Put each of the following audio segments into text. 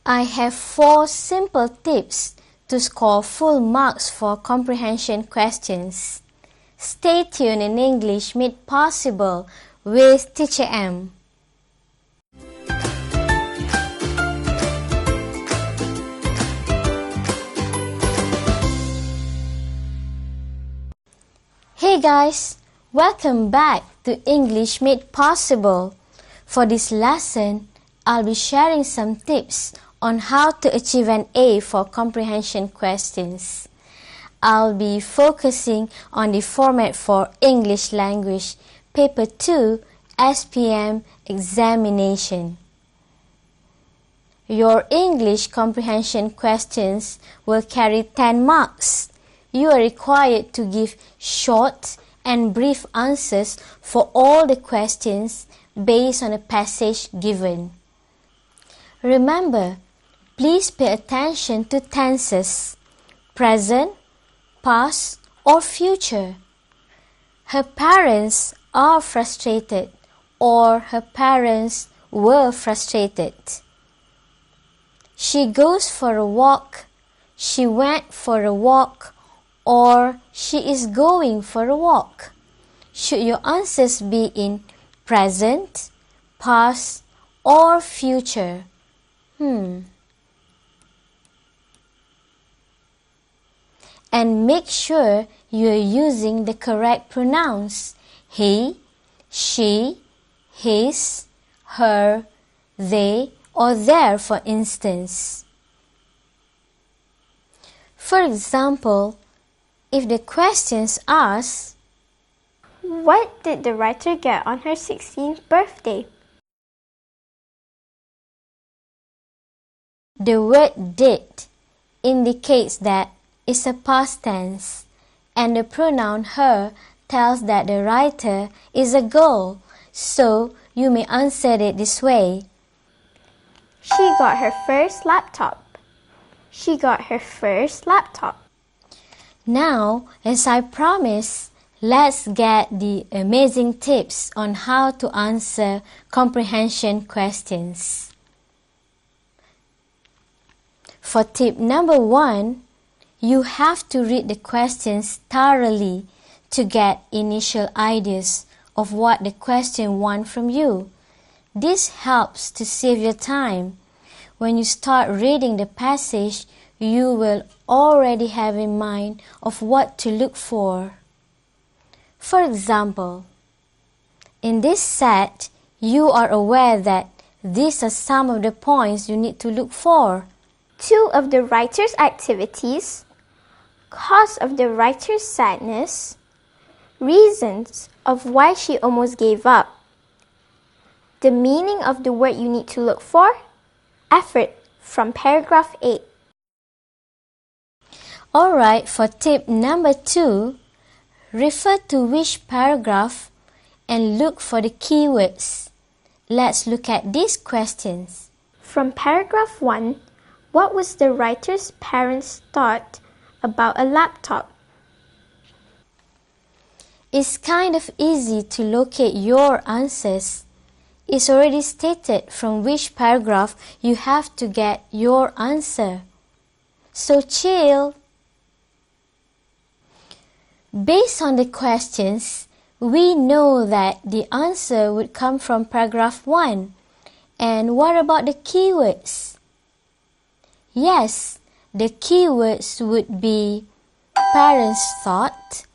I have 4 simple tips to score full marks for comprehension questions. Stay tuned in English Made Possible with Teacher M. Hey guys, welcome back to English Made Possible. For this lesson, I'll be sharing some tips on how to achieve an A for comprehension questions. I'll be focusing on the format for English Language Paper 2 SPM examination. Your English comprehension questions will carry 10 marks. You are required to give short and brief answers for all the questions based on the passage given. Remember, please pay attention to tenses, present, past, or future. Her parents are frustrated, or her parents were frustrated. She goes for a walk, she went for a walk, or she is going for a walk. Should your answers be in present, past, or future? And make sure you are using the correct pronouns: he, she, his, her, they, or their, for instance. For example, if the questions ask, what did the writer get on her 16th birthday? The word did indicates that it's a past tense, and the pronoun her tells that the writer is a girl, so you may answer it this way. She got her first laptop. She got her first laptop. Now, as I promised, let's get the amazing tips on how to answer comprehension questions. For tip number 1, you have to read the questions thoroughly to get initial ideas of what the question wants from you. This helps to save your time. When you start reading the passage, you will already have in mind of what to look for. For example, in this set, you are aware that these are some of the points you need to look for. 2 of the writer's activities, cause of the writer's sadness, reasons of why she almost gave up, the meaning of the word you need to look for, effort from paragraph 8. Alright, for tip number 2, refer to which paragraph and look for the keywords. Let's look at these questions. From paragraph 1, what was the writer's parents' thought about a laptop? It's kind of easy to locate your answers. It's already stated from which paragraph you have to get your answer. So chill. Based on the questions, we know that the answer would come from paragraph 1. And what about the keywords? Yes, the keywords would be parents' thought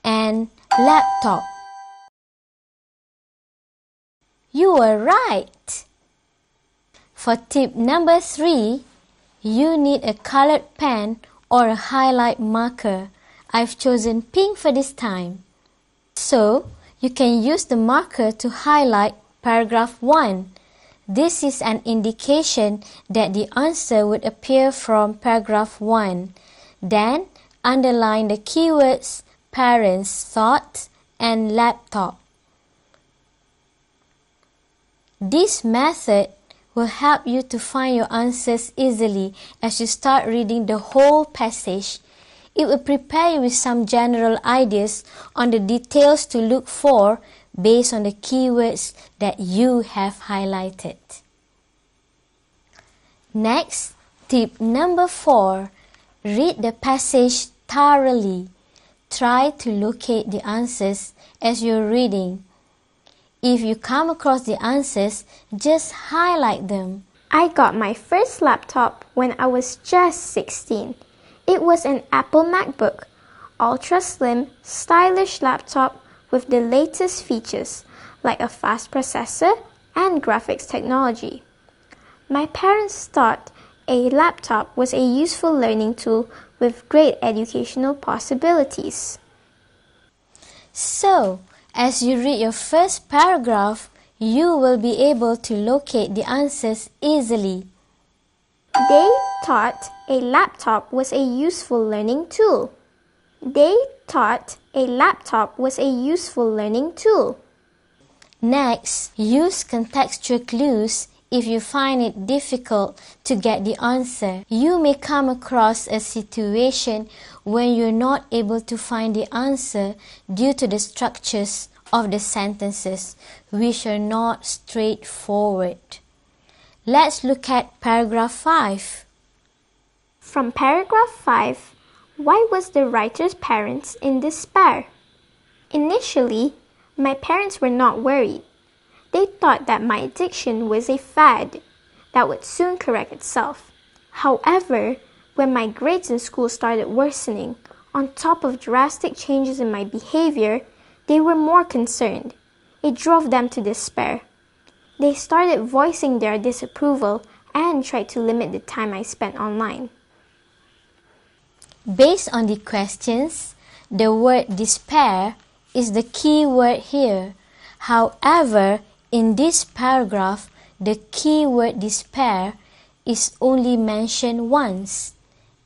and laptop. You were right. For tip number 3, you need a colored pen or a highlight marker. I've chosen pink for this time. So, you can use the marker to highlight paragraph 1. This is an indication that the answer would appear from paragraph 1. Then, underline the keywords parents' thought and laptop. This method will help you to find your answers easily as you start reading the whole passage. It will prepare you with some general ideas on the details to look for based on the keywords that you have highlighted. Next, tip number 4. Read the passage thoroughly. Try to locate the answers as you're reading. If you come across the answers, just highlight them. I got my first laptop when I was just 16. It was an Apple MacBook, ultra slim, stylish laptop with the latest features like a fast processor and graphics technology. My parents thought a laptop was a useful learning tool with great educational possibilities. So, as you read your first paragraph, you will be able to locate the answers easily. They thought a laptop was a useful learning tool. They thought a laptop was a useful learning tool. Next, use contextual clues if you find it difficult to get the answer. You may come across a situation when you're not able to find the answer due to the structures of the sentences, which are not straightforward. Let's look at paragraph 5. From paragraph 5, why was the writer's parents in despair? Initially, my parents were not worried. They thought that my addiction was a fad that would soon correct itself. However, when my grades in school started worsening, on top of drastic changes in my behavior, they were more concerned. It drove them to despair. They started voicing their disapproval and tried to limit the time I spent online. Based on the questions, the word despair is the key word here. However, in this paragraph, the key word despair is only mentioned once.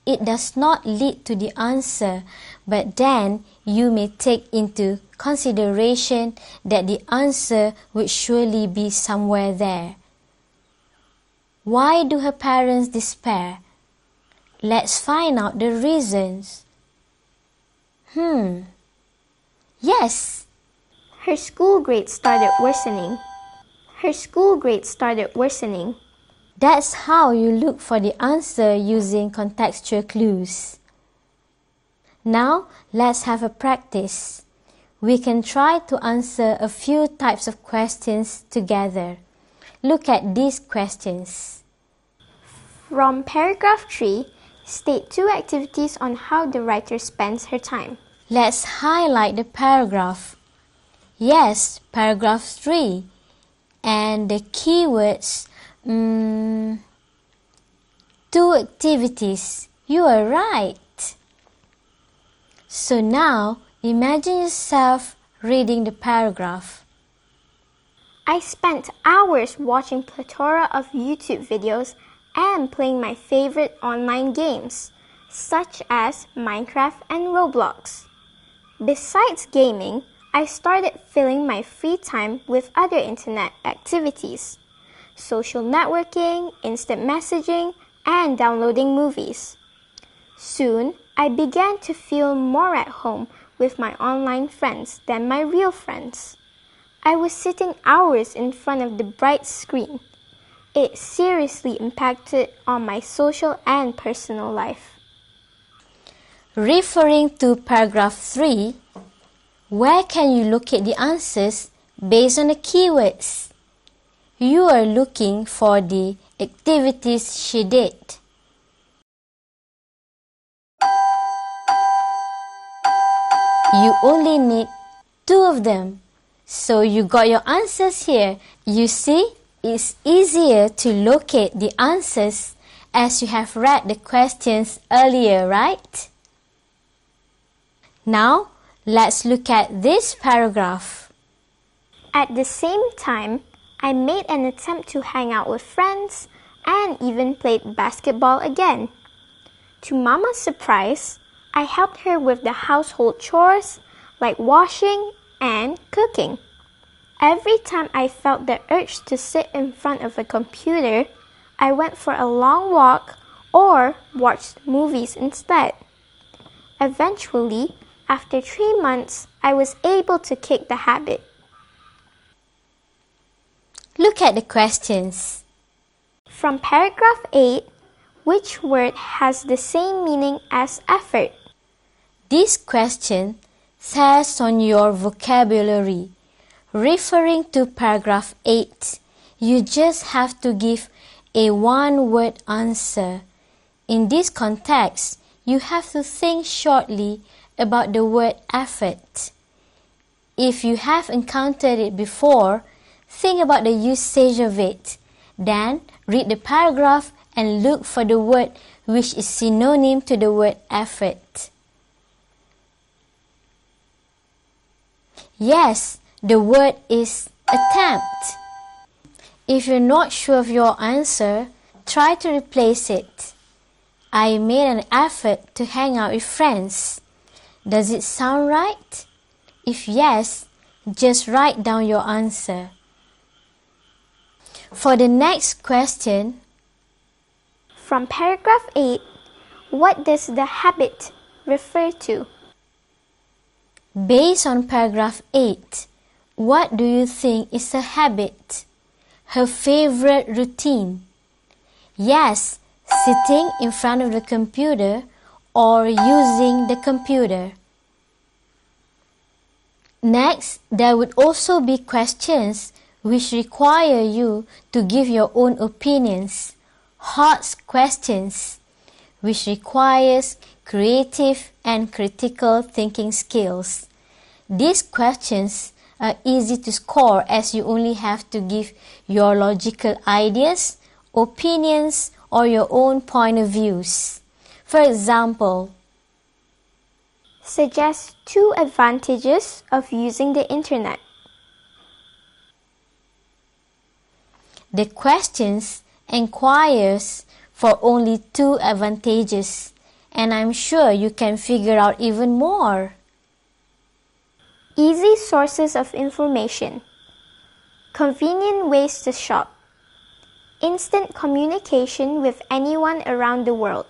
It does not lead to the answer, but then you may take into consideration that the answer would surely be somewhere there. Why do her parents despair? Let's find out the reasons. Yes. Her school grades started worsening. Her school grades started worsening. That's how you look for the answer using contextual clues. Now, let's have a practice. We can try to answer a few types of questions together. Look at these questions. From paragraph 3, state 2 activities on how the writer spends her time. Let's highlight the paragraph. Yes, paragraph 3. And the keywords, 2 activities. You are right. So now, imagine yourself reading the paragraph. I spent hours watching plethora of YouTube videos and playing my favorite online games, such as Minecraft and Roblox. Besides gaming, I started filling my free time with other internet activities, social networking, instant messaging, and downloading movies. Soon, I began to feel more at home with my online friends than my real friends. I was sitting hours in front of the bright screen. It seriously impacted on my social and personal life. Referring to paragraph 3, where can you locate the answers based on the keywords? You are looking for the activities she did. You only need 2 of them. So you got your answers here. You see, it's easier to locate the answers as you have read the questions earlier, right? Now, let's look at this paragraph. At the same time, I made an attempt to hang out with friends and even played basketball again. To Mama's surprise, I helped her with the household chores like washing and cooking. Every time I felt the urge to sit in front of a computer, I went for a long walk or watched movies instead. Eventually, after 3 months, I was able to kick the habit. Look at the questions. From paragraph 8, which word has the same meaning as effort? This question tests on your vocabulary. Referring to paragraph 8, you just have to give a one-word answer. In this context, you have to think shortly about the word effort. If you have encountered it before, think about the usage of it. Then, read the paragraph and look for the word which is synonym to the word effort. Yes, the word is attempt. If you're not sure of your answer, try to replace it. I made an effort to hang out with friends. Does it sound right? If yes, just write down your answer. For the next question, from paragraph 8, what does the habit refer to? Based on paragraph 8, what do you think is a habit? Her favorite routine? Yes, sitting in front of the computer or using the computer. Next, there would also be questions which require you to give your own opinions. Hot questions, which requires creative and critical thinking skills. These questions are easy to score as you only have to give your logical ideas, opinions, or your own point of views. For example, suggest 2 advantages of using the internet. The questions inquires for only 2 advantages, and I'm sure you can figure out even more. Easy sources of information. Convenient ways to shop. Instant communication with anyone around the world.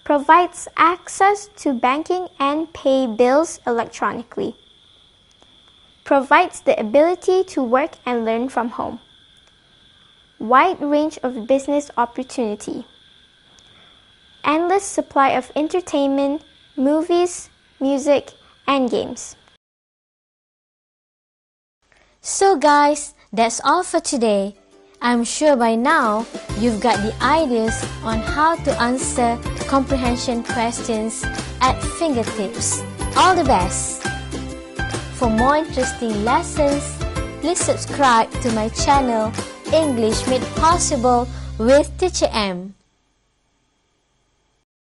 Provides access to banking and pay bills electronically. Provides the ability to work and learn from home. Wide range of business opportunity. Endless supply of entertainment, movies, music, and games. So guys, that's all for today. I'm sure by now you've got the ideas on how to answer comprehension questions at fingertips. All the best! For more interesting lessons, please subscribe to my channel English Made Possible with Teacher M.